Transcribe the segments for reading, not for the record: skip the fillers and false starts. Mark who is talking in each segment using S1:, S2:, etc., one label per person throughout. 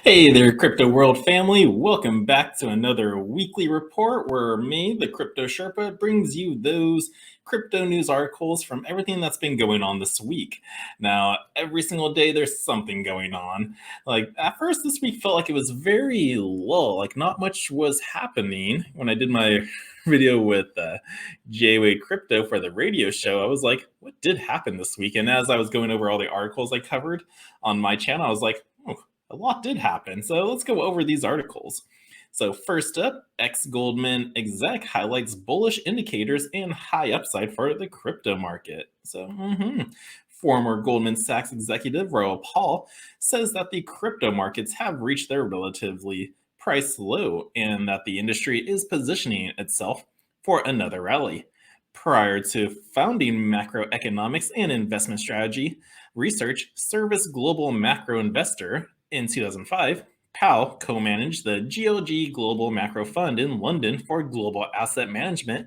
S1: Hey there, crypto world family. Welcome back to another weekly report where me, the Crypto Sherpa, brings you those crypto news articles from everything that's been going on this week. Now, every single day there's something going on. Like at first this week felt like it was very lull, like not much was happening. When I did my video with J-Way Crypto for the radio show, I was like, what did happen this week? And as I was going over all the articles I covered on my channel, I was like, oh, a lot did happen. So let's go over these articles. So first up, ex-Goldman exec highlights bullish indicators and high upside for the crypto market. Former Goldman Sachs executive Raoul Paul says that the crypto markets have reached their relatively price low and that the industry is positioning itself for another rally. Prior to founding macroeconomics and investment strategy research Service Global Macro Investor in 2005, Powell co-managed the GLG Global Macro Fund in London for global asset management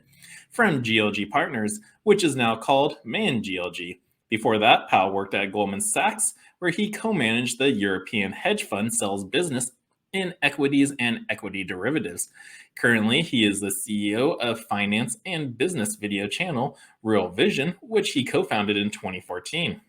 S1: from GLG Partners, which is now called Man GLG. Before that, Powell worked at Goldman Sachs, where he co-managed the European hedge fund sales business in equities and equity derivatives. Currently, he is the CEO of finance and business video channel Real Vision, which he co-founded in 2014.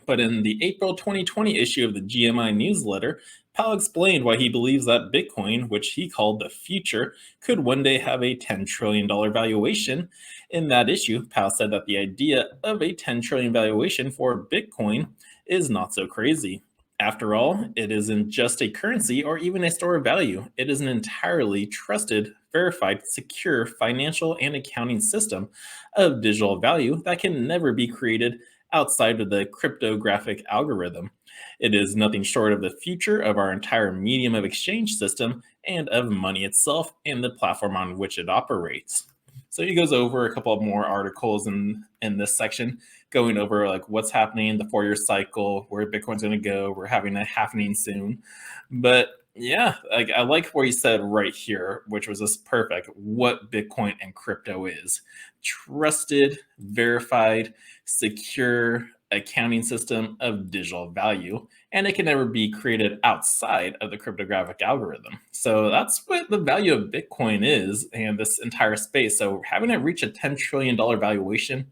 S1: But in the April 2020 issue of the GMI newsletter, Powell explained why he believes that Bitcoin, which he called the future, could one day have a $10 trillion valuation. In that issue, Powell said that the idea of a $10 trillion valuation for Bitcoin is not so crazy. After all, it isn't just a currency or even a store of value. It is an entirely trusted, verified, secure financial and accounting system of digital value that can never be created outside of the cryptographic algorithm. It is nothing short of the future of our entire medium of exchange system and of money itself and the platform on which it operates. So he goes over a couple of more articles in this section, going over like what's happening in the 4-year cycle, where Bitcoin's going to go. We're having it happening soon. But yeah, like I like what he said right here, which was just perfect. What Bitcoin and crypto is: trusted, verified, secure accounting system of digital value, and it can never be created outside of the cryptographic algorithm. So that's what the value of Bitcoin is and this entire space. So having it reach a $10 trillion valuation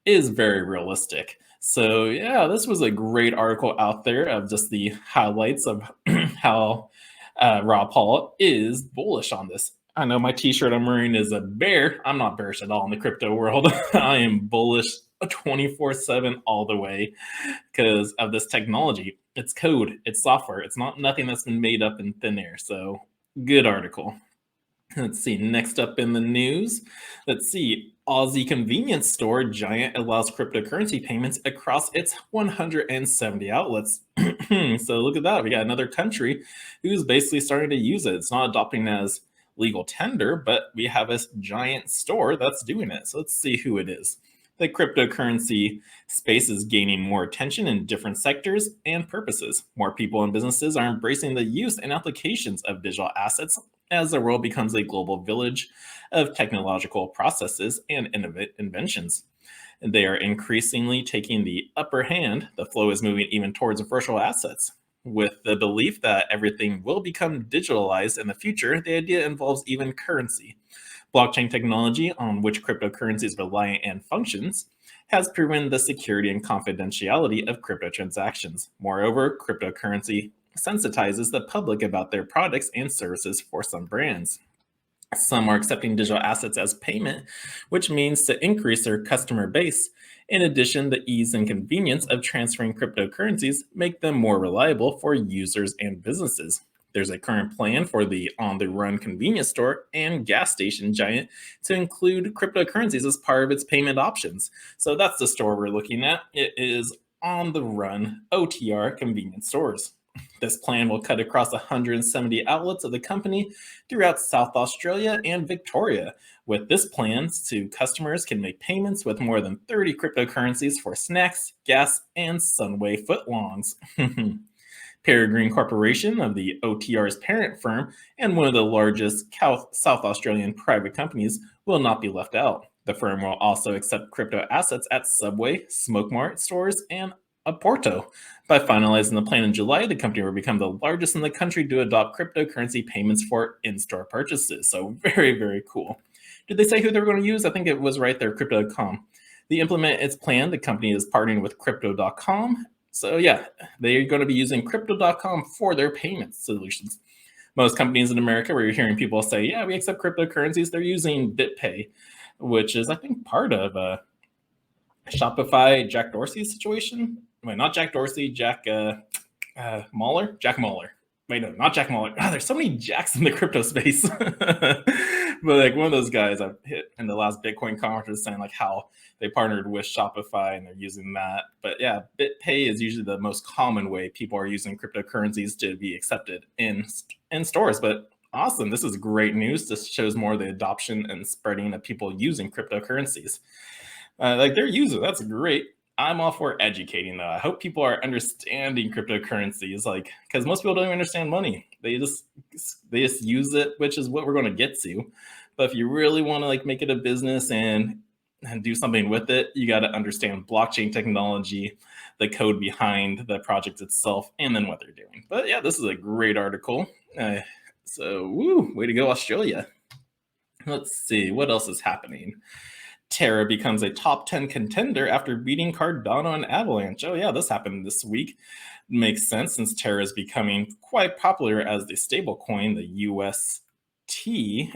S1: is very realistic. So yeah, this was a great article out there of just the highlights of how Rob Paul is bullish on this. I know my t-shirt I'm wearing is a bear. I'm not bearish at all in the crypto world. I am bullish 24/7 all the way because of this technology. It's code, it's software. It's not nothing that's been made up in thin air. So good article. Let's see, next up in the news, let's see, Aussie convenience store Giant allows cryptocurrency payments across its 170 outlets. So look at that, we got another country who's basically starting to use it. It's not adopting as legal tender, but we have a giant store that's doing it. So let's see who it is. The cryptocurrency space is gaining more attention in different sectors and purposes. More people and businesses are embracing the use and applications of digital assets as the world becomes a global village of technological processes and inventions. And they are increasingly taking the upper hand. The flow is moving even towards virtual assets. With the belief that everything will become digitalized in the future, the idea involves even currency. Blockchain technology, on which cryptocurrencies rely and functions, has proven the security and confidentiality of crypto transactions. Moreover, cryptocurrency sensitizes the public about their products and services for some brands. Some are accepting digital assets as payment, which means to increase their customer base. In addition, the ease and convenience of transferring cryptocurrencies make them more reliable for users and businesses. There's a current plan for the on-the-run convenience store and gas station giant to include cryptocurrencies as part of its payment options. So that's the store we're looking at. It is on-the-run OTR convenience stores. This plan will cut across 170 outlets of the company throughout South Australia and Victoria. With this plan, customers can make payments with more than 30 cryptocurrencies for snacks, gas, and Sunway footlongs. Peregrine Corporation, of the OTR's parent firm and one of the largest South Australian private companies, will not be left out. The firm will also accept crypto assets at Subway, Smoke Mart stores, and Porto. By finalizing the plan in July, the company will become the largest in the country to adopt cryptocurrency payments for in-store purchases. So very, very cool. Did they say who they were going to use? I think it was right there, Crypto.com. To implement its plan, the company is partnering with Crypto.com. So yeah, they're going to be using Crypto.com for their payment solutions. Most companies in America, where you're hearing people say, yeah, we accept cryptocurrencies, they're using BitPay, which is, I think, part of Shopify Jack Dorsey's situation. Wait, not Jack Dorsey, Jack Mueller? Jack Mueller. Wait, no, not Jack Mueller. Oh, there's so many Jacks in the crypto space. But like one of those guys I've hit in the last Bitcoin conference saying like how they partnered with Shopify and they're using that. But yeah, BitPay is usually the most common way people are using cryptocurrencies to be accepted in stores. But awesome, this is great news. This shows more of the adoption and spreading of people using cryptocurrencies. Like their user, that's great. I'm all for educating though. I hope people are understanding cryptocurrencies, like because most people don't even understand money. They just use it, which is what we're going to get to. But if you really want to like make it a business and do something with it, you got to understand blockchain technology, the code behind the project itself, and then what they're doing. But yeah, this is a great article. So woo, way to go, Australia. Let's see what else is happening. Terra becomes a top 10 contender after beating Cardano and Avalanche. Oh yeah, this happened this week. Makes sense since Terra is becoming quite popular as the stable coin, the UST.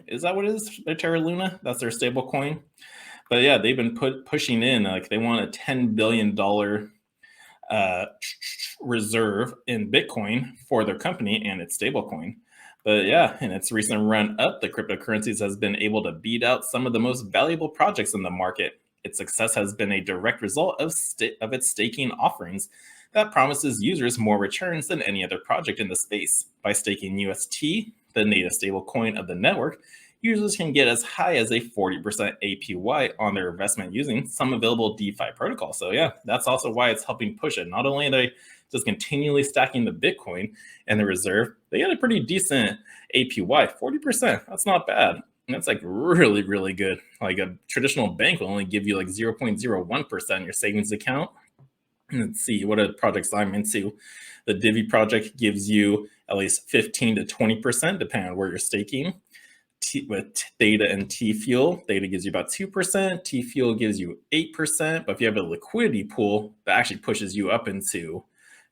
S1: Is that what it is? Their Terra Luna? That's their stable coin. But yeah, they've been pushing in, like they want a $10 billion reserve in Bitcoin for their company and its stablecoin. But yeah, in its recent run up, the cryptocurrencies has been able to beat out some of the most valuable projects in the market. Its success has been a direct result of its staking offerings that promises users more returns than any other project in the space. By staking UST, the native stablecoin of the network, users can get as high as a 40% APY on their investment using some available DeFi protocol. So yeah, that's also why it's helping push it. Not only are they just continually stacking the Bitcoin and the reserve, they get a pretty decent APY, 40%. That's not bad. And that's like really, really good. Like a traditional bank will only give you like 0.01% in your savings account. Let's see, what are the projects I'm into? The Divi project gives you at least 15 to 20%, depending on where you're staking. With Theta and T-Fuel, Theta gives you about 2%, T-Fuel gives you 8%, but if you have a liquidity pool, that actually pushes you up into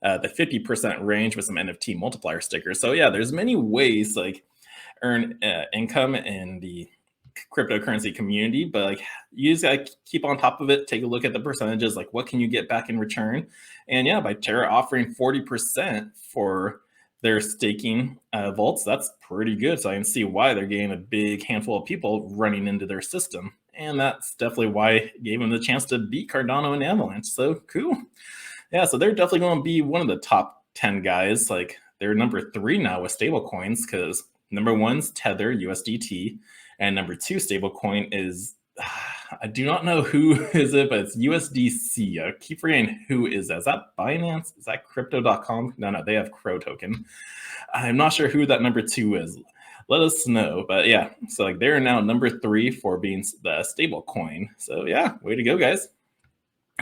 S1: the 50% range with some NFT multiplier stickers. So yeah, there's many ways like earn income in the cryptocurrency community, but like you just gotta keep on top of it, take a look at the percentages, like what can you get back in return? And yeah, by Terra offering 40% for their staking vaults, that's pretty good. So I can see why they're getting a big handful of people running into their system. And that's definitely why it gave them the chance to beat Cardano and Avalanche. So cool. Yeah, so they're definitely going to be one of the top 10 guys. Like they're number 3 now with stablecoins because number 1's Tether USDT, and number 2 stablecoin is I do not know who is it, but it's USDC. I keep forgetting who is that. Is that Binance? Is that Crypto.com? No, they have Crow token. I'm not sure who that number 2 is. Let us know. But yeah, so like they're now number 3 for being the stable coin. So yeah, way to go, guys.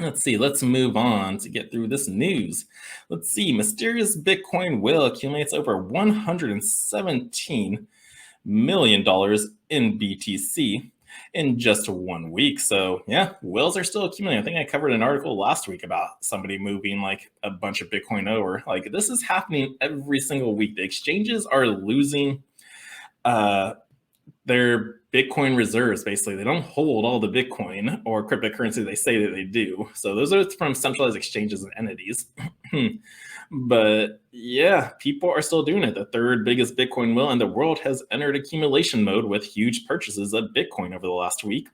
S1: Let's see, let's move on to get through this news. Let's see, mysterious Bitcoin whale accumulates over $117 million in BTC in just 1 week. So yeah, whales are still accumulating. I think I covered an article last week about somebody moving like a bunch of Bitcoin over. Like this is happening every single week. The exchanges are losing their Bitcoin reserves. Basically, they don't hold all the Bitcoin or cryptocurrency they say that they do. So those are from centralized exchanges and entities. But yeah, people are still doing it. The third biggest Bitcoin whale in the world has entered accumulation mode with huge purchases of Bitcoin over the last week.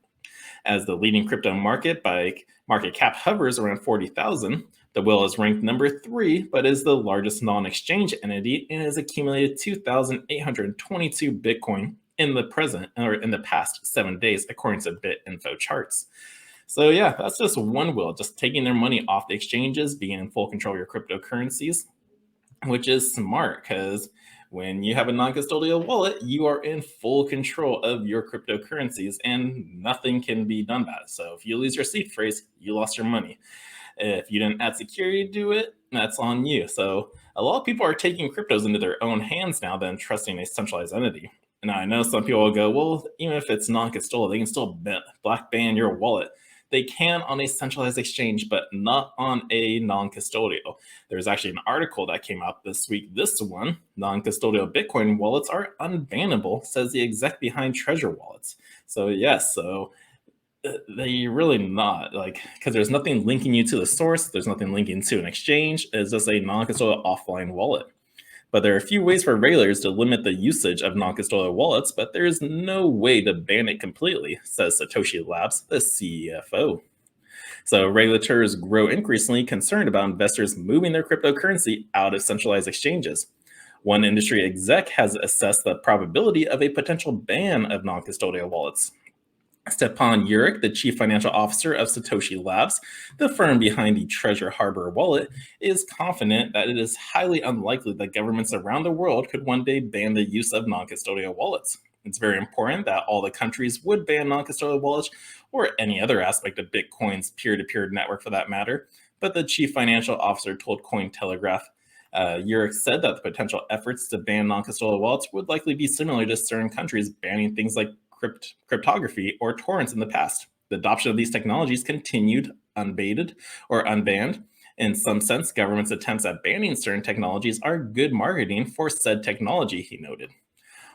S1: As the leading crypto market by market cap hovers around 40,000, the whale is ranked number 3, but is the largest non-exchange entity and has accumulated 2,822 Bitcoin in the past 7 days, according to BitInfo charts. So yeah, that's just one whale, just taking their money off the exchanges, being in full control of your cryptocurrencies, which is smart because when you have a non-custodial wallet, you are in full control of your cryptocurrencies and nothing can be done about it. So if you lose your seed phrase, you lost your money. If you didn't add security to it, that's on you. So a lot of people are taking cryptos into their own hands now than trusting a centralized entity. Now, I know some people will go, well, even if it's non-custodial, they can still black ban your wallet. They can on a centralized exchange, but not on a non-custodial. There's actually an article that came out this week. This one, non-custodial Bitcoin wallets are unbannable, says the exec behind Treasure Wallets. So yes, they really not, like, because there's nothing linking you to the source. There's nothing linking to an exchange. It's just a non-custodial offline wallet. But there are a few ways for regulators to limit the usage of non-custodial wallets, but there is no way to ban it completely, says Satoshi Labs, the CFO. So regulators grow increasingly concerned about investors moving their cryptocurrency out of centralized exchanges. One industry exec has assessed the probability of a potential ban of non-custodial wallets. Stepan Urich, the chief financial officer of Satoshi Labs, the firm behind the Treasure Harbor wallet, is confident that it is highly unlikely that governments around the world could one day ban the use of non-custodial wallets. It's very important that all the countries would ban non-custodial wallets or any other aspect of Bitcoin's peer-to-peer network for that matter, but the chief financial officer told Cointelegraph. Urich said that the potential efforts to ban non-custodial wallets would likely be similar to certain countries banning things like cryptography or torrents in the past. The adoption of these technologies continued unabated or unbanned. In some sense, governments' attempts at banning certain technologies are good marketing for said technology, he noted.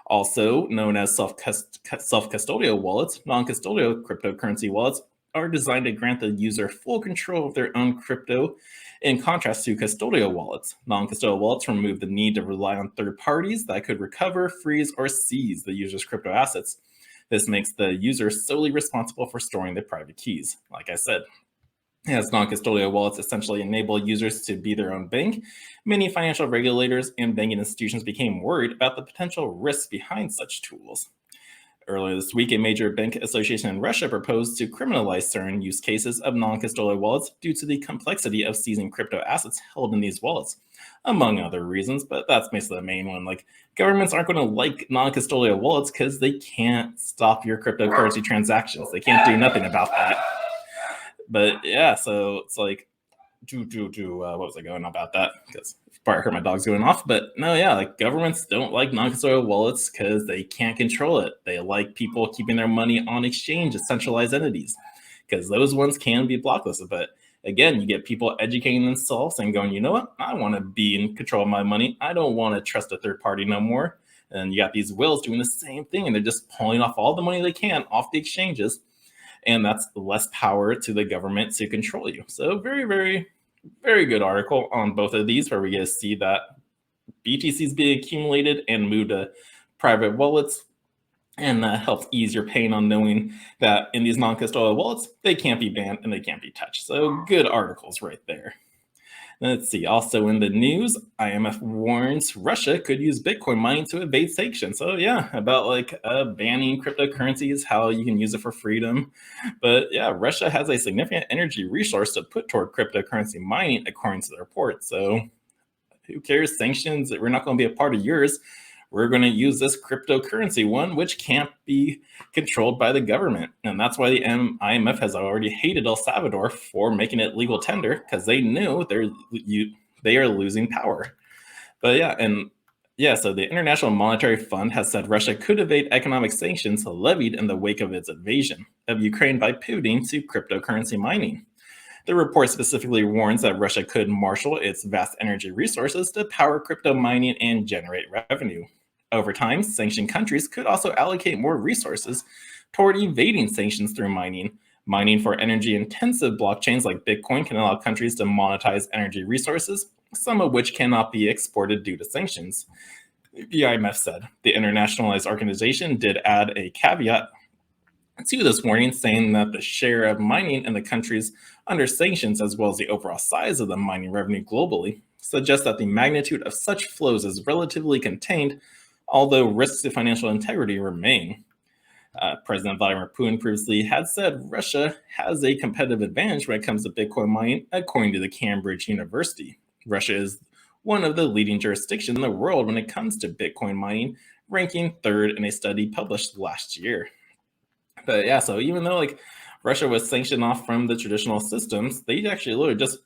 S1: Also known as self-custodial wallets, non-custodial cryptocurrency wallets are designed to grant the user full control of their own crypto. In contrast to custodial wallets, non-custodial wallets remove the need to rely on third parties that could recover, freeze, or seize the user's crypto assets. This makes the user solely responsible for storing their private keys. Like I said, as non-custodial wallets essentially enable users to be their own bank, many financial regulators and banking institutions became worried about the potential risks behind such tools. Earlier this week, a major bank association in Russia proposed to criminalize certain use cases of non-custodial wallets due to the complexity of seizing crypto assets held in these wallets, among other reasons, but that's basically the main one. Like, governments aren't going to like non-custodial wallets because they can't stop your cryptocurrency transactions. They can't do nothing about that. But yeah, so it's like, what was I going on about that? Because probably heard my dogs going off. But no, yeah, like governments don't like non-custodial wallets because they can't control it. They like people keeping their money on exchange as centralized entities because those ones can be blacklisted. But again, you get people educating themselves and going, you know what? I want to be in control of my money. I don't want to trust a third party no more. And you got these whales doing the same thing, and they're just pulling off all the money they can off the exchanges. And that's less power to the government to control you. So very, very, very good article on both of these, where we get to see that BTCs being accumulated and moved to private wallets. And that helps ease your pain on knowing that in these non-custodial wallets, they can't be banned and they can't be touched. So good articles right there. Let's see. Also in the news, IMF warns Russia could use Bitcoin mining to evade sanctions. So yeah, about like banning cryptocurrencies, how you can use it for freedom. But yeah, Russia has a significant energy resource to put toward cryptocurrency mining, according to the report. So who cares? Sanctions, we're not going to be a part of yours. We're going to use this cryptocurrency one, which can't be controlled by the government. And that's why the IMF has already hated El Salvador for making it legal tender, because they knew they are losing power. But yeah, so the International Monetary Fund has said Russia could evade economic sanctions levied in the wake of its invasion of Ukraine by pivoting to cryptocurrency mining. The report specifically warns that Russia could marshal its vast energy resources to power crypto mining and generate revenue. Over time, sanctioned countries could also allocate more resources toward evading sanctions through mining. Mining for energy-intensive blockchains like Bitcoin can allow countries to monetize energy resources, some of which cannot be exported due to sanctions. The IMF said. The internationalized organization did add a caveat to this warning, saying that the share of mining in the countries under sanctions, as well as the overall size of the mining revenue globally, suggests that the magnitude of such flows is relatively contained, although risks to financial integrity remain. President Vladimir Putin previously had said Russia has a competitive advantage when it comes to Bitcoin mining, according to the Cambridge University. Russia is one of the leading jurisdictions in the world when it comes to Bitcoin mining, ranking third in a study published last year. But yeah, so even though like Russia was sanctioned off from the traditional systems. They actually literally just,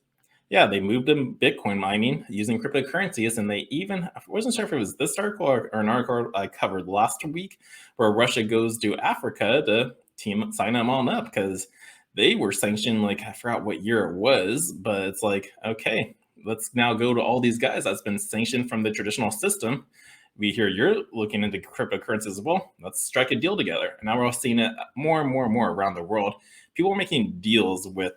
S1: yeah, they moved to Bitcoin mining using cryptocurrencies. And they even, I wasn't sure if it was this article or an article I covered last week, where Russia goes to Africa to sign them on up because they were sanctioned, like, I forgot what year it was, but it's like, okay, let's now go to all these guys that's been sanctioned from the traditional system. We hear you're looking into cryptocurrencies as well. Let's strike a deal together. And now we're all seeing it more and more and more around the world. People are making deals with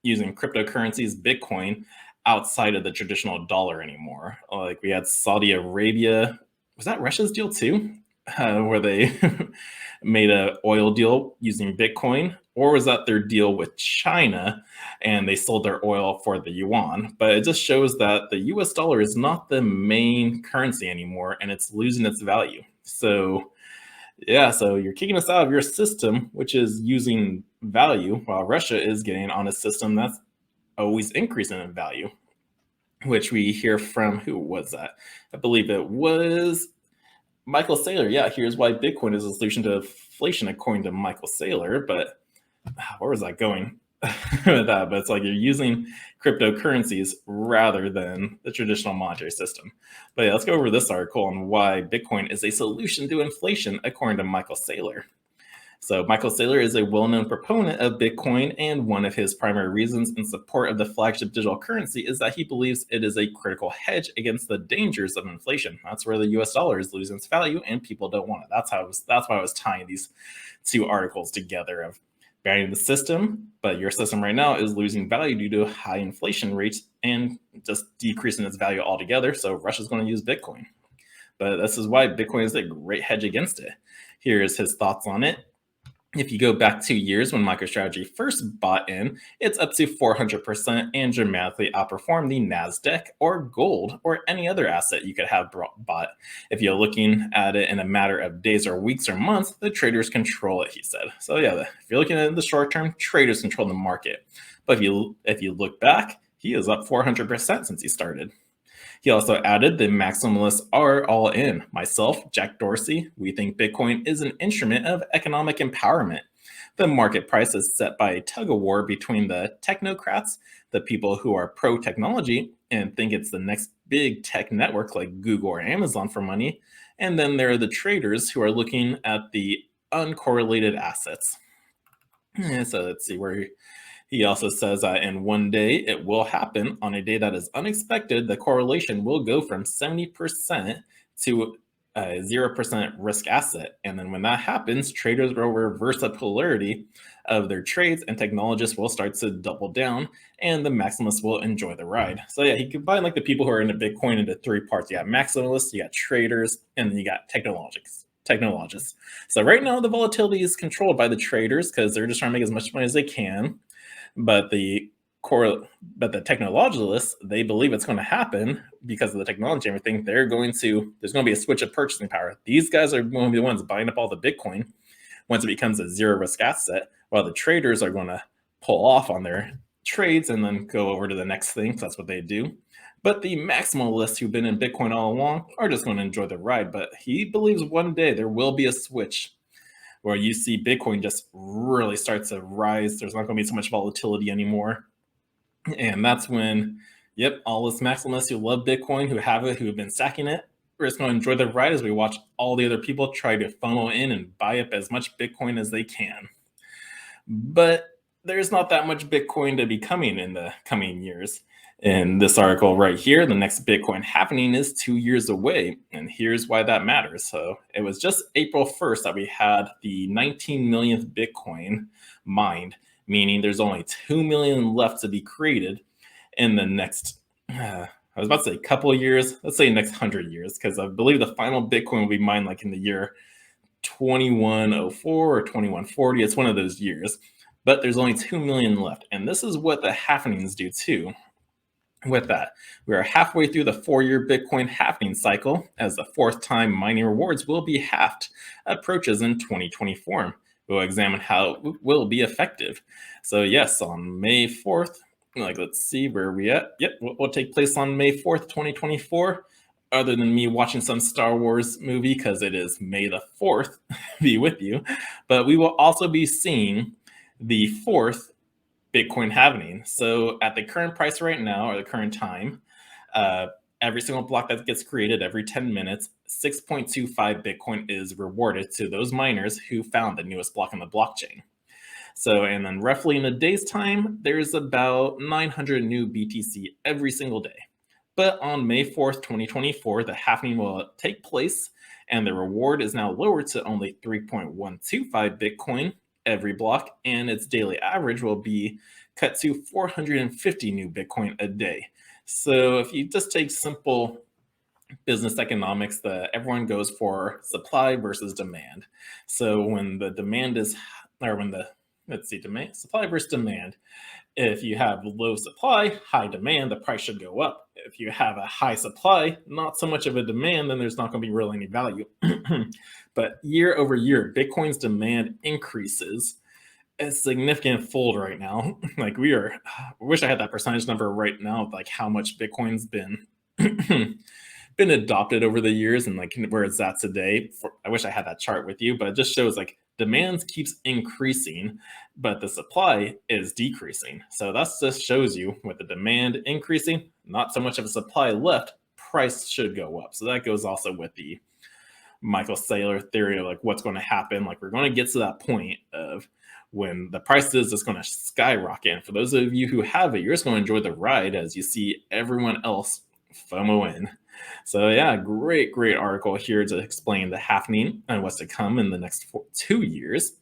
S1: using cryptocurrencies, Bitcoin, outside of the traditional dollar anymore. Like we had Saudi Arabia. Was that Russia's deal too? Where they made an oil deal using Bitcoin, or was that their deal with China and they sold their oil for the yuan? But it just shows that the US dollar is not the main currency anymore and it's losing its value. So, yeah, so you're kicking us out of your system, which is using value, while Russia is getting on a system that's always increasing in value, which we hear from, who was that? I believe it was Michael Saylor. Yeah, here's why Bitcoin is a solution to inflation, according to Michael Saylor. But where was that going with that? But it's like you're using cryptocurrencies rather than the traditional monetary system. But yeah, let's go over this article on why Bitcoin is a solution to inflation, according to Michael Saylor. So Michael Saylor is a well-known proponent of Bitcoin, and one of his primary reasons in support of the flagship digital currency is that he believes it is a critical hedge against the dangers of inflation. That's where the US dollar is losing its value and people don't want it. That's why I was tying these two articles together of banning the system, but your system right now is losing value due to high inflation rates and just decreasing its value altogether. So Russia's going to use Bitcoin. But this is why Bitcoin is a great hedge against it. Here is his thoughts on it. If you go back 2 years when MicroStrategy first bought in, it's up to 400% and dramatically outperformed the NASDAQ or gold or any other asset you could have bought. If you're looking at it in a matter of days or weeks or months, the traders control it, he said. So yeah, if you're looking at the short term, traders control the market. But if you look back, he is up 400% since he started. He also added, the maximalists are all in. Myself, Jack Dorsey, we think Bitcoin is an instrument of economic empowerment. The market price is set by a tug of war between the technocrats, the people who are pro-technology and think it's the next big tech network like Google or Amazon for money, and then there are the traders who are looking at the uncorrelated assets. So let's see where he also says that in one day, it will happen. On a day that is unexpected, the correlation will go from 70% to a 0% risk asset. And then when that happens, traders will reverse the polarity of their trades and technologists will start to double down and the maximalists will enjoy the ride. So yeah, he combined like the people who are into Bitcoin into three parts. You got maximalists, you got traders, and then you got technologists. So right now the volatility is controlled by the traders because they're just trying to make as much money as they can. But the technologists, they believe it's going to happen because of the technology and everything. There's going to be a switch of purchasing power. These guys are going to be the ones buying up all the Bitcoin once it becomes a zero risk asset, while the traders are going to pull off on their trades and then go over to the next thing, because that's what they do. But the maximalists who've been in Bitcoin all along are just going to enjoy the ride. But he believes one day there will be a switch where you see Bitcoin just really starts to rise. There's not going to be so much volatility anymore. And that's when, yep, all us maximalists who love Bitcoin, who have been stacking it, we're just going to enjoy the ride as we watch all the other people try to funnel in and buy up as much Bitcoin as they can. But there's not that much Bitcoin to be coming in the coming years. In this article right here, the next Bitcoin happening is 2 years away, and here's why that matters. So it was just April 1st that we had the 19 millionth Bitcoin mined, meaning there's only 2 million left to be created in the next, I was about to say a couple of years, let's say next 100 years, because I believe the final Bitcoin will be mined like in the year 2104 or 2140. It's one of those years, but there's only 2 million left. And this is what the halvenings do too. With that, we are halfway through the 4-year Bitcoin halving cycle, as the fourth time mining rewards will be halved approaches in 2024. We'll examine how it will be effective. So yes, on May 4th, let's see where we at. Yep, what will take place on May 4th, 2024, other than me watching some Star Wars movie, because it is May the 4th, be with you. But we will also be seeing the fourth Bitcoin halving. So at the current price right now, or the current time, uh, every single block that gets created every 10 minutes, 6.25 Bitcoin is rewarded to those miners who found the newest block in the blockchain. So, and then roughly in a day's time, there's about 900 new BTC every single day. But on May 4th, 2024, the halving will take place, and the reward is now lowered to only 3.125 Bitcoin every block, and its daily average will be cut to 450 new Bitcoin a day. So if you just take simple business economics, that everyone goes for supply versus demand. So when the demand is, or when the, let's see, demand, supply versus demand, if you have low supply, high demand, the price should go up. If you have a high supply, not so much of a demand, then there's not going to be really any value. But year over year, Bitcoin's demand increases a significant fold right now. Like I wish I had that percentage number right now, like how much Bitcoin's been been adopted over the years and like where it's at today. I wish I had that chart with you, but it just shows like demand keeps increasing, but the supply is decreasing. So that just shows you with the demand increasing, not so much of a supply left, price should go up. So that goes also with the Michael Saylor theory of like what's going to happen. Like we're going to get to that point of when the price is just going to skyrocket. And for those of you who have it, you're just going to enjoy the ride as you see everyone else FOMO in. So yeah, great article here to explain the halving and what's to come in the next 2 years.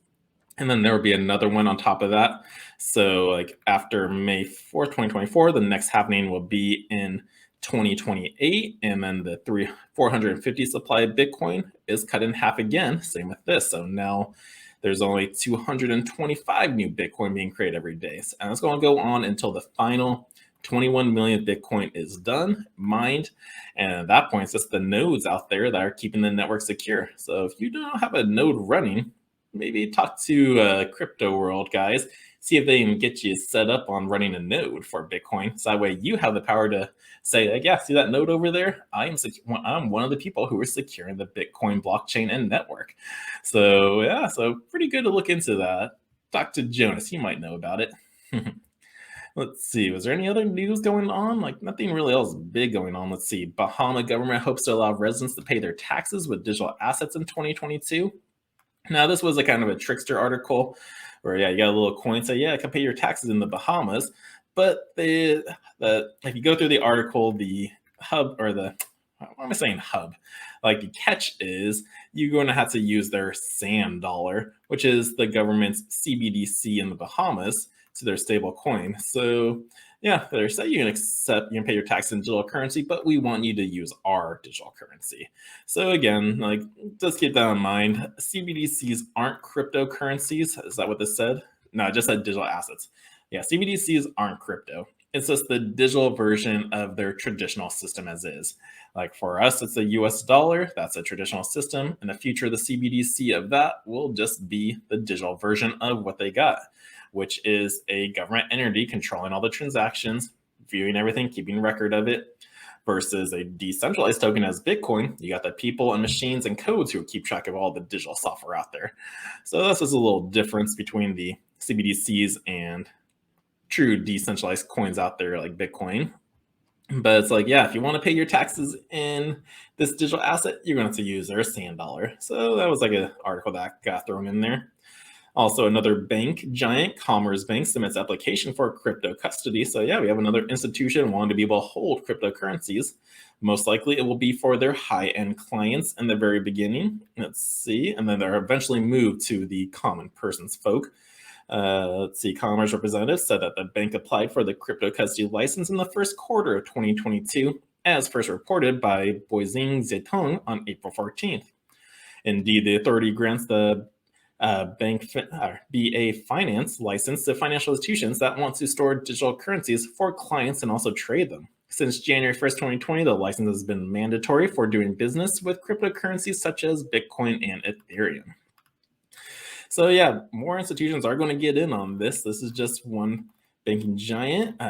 S1: And then there will be another one on top of that. So like after May 4th, 2024, the next halving will be in 2028. And then the 450 supply of Bitcoin is cut in half again. Same with this. So now there's only 225 new Bitcoin being created every day. And it's going to go on until the final 21 million Bitcoin is done, mined. And at that point, it's just the nodes out there that are keeping the network secure. So if you don't have a node running, maybe talk to Crypto World guys, see if they can get you set up on running a node for Bitcoin. So that way you have the power to say, like, yeah, see that node over there? I'm one of the people who are securing the Bitcoin blockchain and network. So yeah, so pretty good to look into that. Talk to Jonas, he might know about it. Let's see, was there any other news going on? Like nothing really else big going on. Let's see, Bahama government hopes to allow residents to pay their taxes with digital assets in 2022. Now, this was a kind of a trickster article where, yeah, you got a little coin say, yeah, I can pay your taxes in the Bahamas. But if you go through the article, the hub, or the, why am I saying hub? Like the catch is you're going to have to use their sand dollar, which is the government's CBDC in the Bahamas, to their stable coin. So yeah, they're saying you can pay your tax in digital currency, but we want you to use our digital currency. So again, like just keep that in mind. CBDCs aren't cryptocurrencies. Is that what this said? No, it just said digital assets. Yeah, CBDCs aren't crypto. It's just the digital version of their traditional system as is. Like for us, it's a US dollar. That's a traditional system. In the future, the CBDC of that will just be the digital version of what they got, which is a government entity controlling all the transactions, viewing everything, keeping record of it, versus a decentralized token as Bitcoin. You got the people and machines and codes who keep track of all the digital software out there. So that's just a little difference between the CBDCs and true decentralized coins out there like Bitcoin. But it's like, yeah, if you want to pay your taxes in this digital asset, you're going to have to use their sand dollar. So that was like an article that got thrown in there. Also, another bank giant, Commerce Bank, submits application for crypto custody. So yeah, we have another institution wanting to be able to hold cryptocurrencies. Most likely it will be for their high-end clients in the very beginning. Let's see. And then they're eventually moved to the common person's folk. Let's see, Commerce representatives said that the bank applied for the crypto custody license in the first quarter of 2022, as first reported by Boising Zedong on April 14th. Indeed, the authority grants the BA Finance license to financial institutions that want to store digital currencies for clients and also trade them. Since January 1st, 2020, the license has been mandatory for doing business with cryptocurrencies such as Bitcoin and Ethereum. So yeah, more institutions are going to get in on this. This is just one banking giant.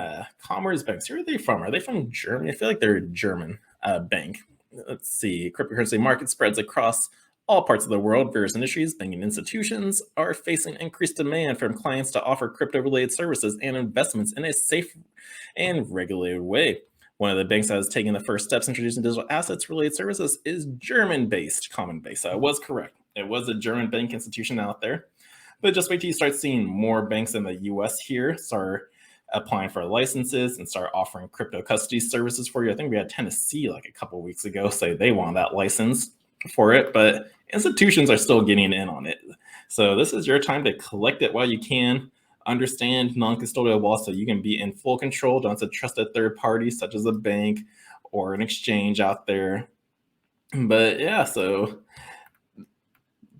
S1: Commerce Banks, where are they from? Are they from Germany? I feel like they're a German bank. Let's see, cryptocurrency market spreads across All parts of the world, various industries, banking institutions are facing increased demand from clients to offer crypto-related services and investments in a safe and regulated way. One of the banks that has taken the first steps introducing digital assets related services is German-based Common. So I was correct. It was a German bank institution out there. But just wait till you start seeing more banks in the US here start applying for licenses and start offering crypto custody services for you. I think we had Tennessee like a couple of weeks ago say they want that license for it, but institutions are still getting in on it. So this is your time to collect it while you can. Understand non-custodial law so you can be in full control. Don't have to trust a third party such as a bank or an exchange out there. But yeah, so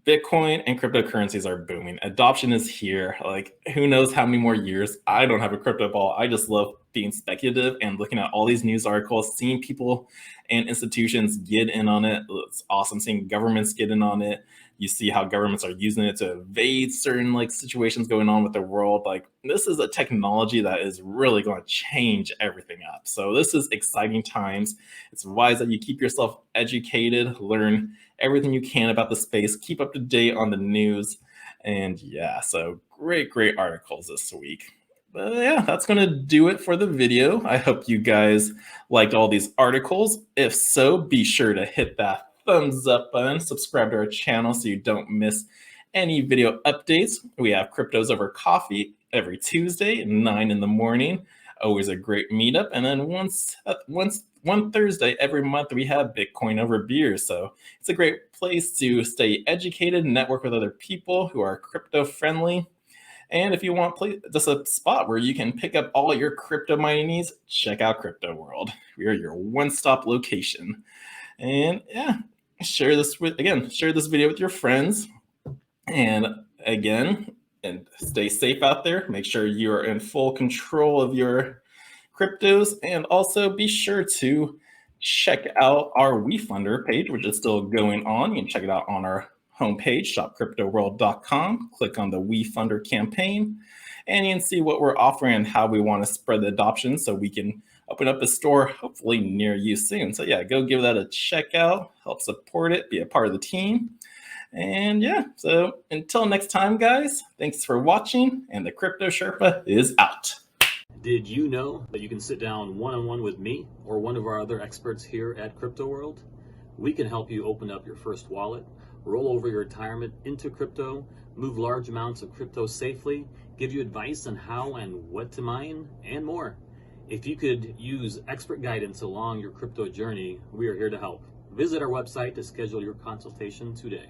S1: Bitcoin and cryptocurrencies are booming. Adoption is here. Like, who knows how many more years? I don't have a crypto ball. I just love being speculative and looking at all these news articles, seeing people and institutions get in on it. It's awesome seeing governments get in on it. You see how governments are using it to evade certain like situations going on with the world. Like, this is a technology that is really going to change everything up. So this is exciting times. It's wise that you keep yourself educated, learn everything you can about the space, keep up to date on the news. And yeah, so great articles this week. But yeah, that's going to do it for the video. I hope you guys liked all these articles. If so, be sure to hit that thumbs up button, subscribe to our channel so you don't miss any video updates. We have Cryptos Over Coffee every Tuesday at 9 in the morning. Always a great meetup. And then one Thursday every month, we have Bitcoin Over Beer. So it's a great place to stay educated, network with other people who are crypto friendly. And if you want just a spot where you can pick up all your crypto mining needs, check out Crypto World. We are your one-stop location. And yeah, share this video with your friends. And again, and stay safe out there. Make sure you are in full control of your cryptos, and also be sure to check out our WeFunder page, which is still going on. You can check it out on our homepage, shopcryptoworld.com. Click on the WeFunder campaign, and you can see what we're offering and how we want to spread the adoption so we can open up a store hopefully near you soon. So yeah, go give that a check out, help support it, be a part of the team. And yeah, so until next time, guys, thanks for watching, and the Crypto Sherpa is out.
S2: Did you know that you can sit down one-on-one with me or one of our other experts here at Crypto World? We can help you open up your first wallet, roll over your retirement into crypto, move large amounts of crypto safely, give you advice on how and what to mine, and more. If you could use expert guidance along your crypto journey, we are here to help. Visit our website to schedule your consultation today.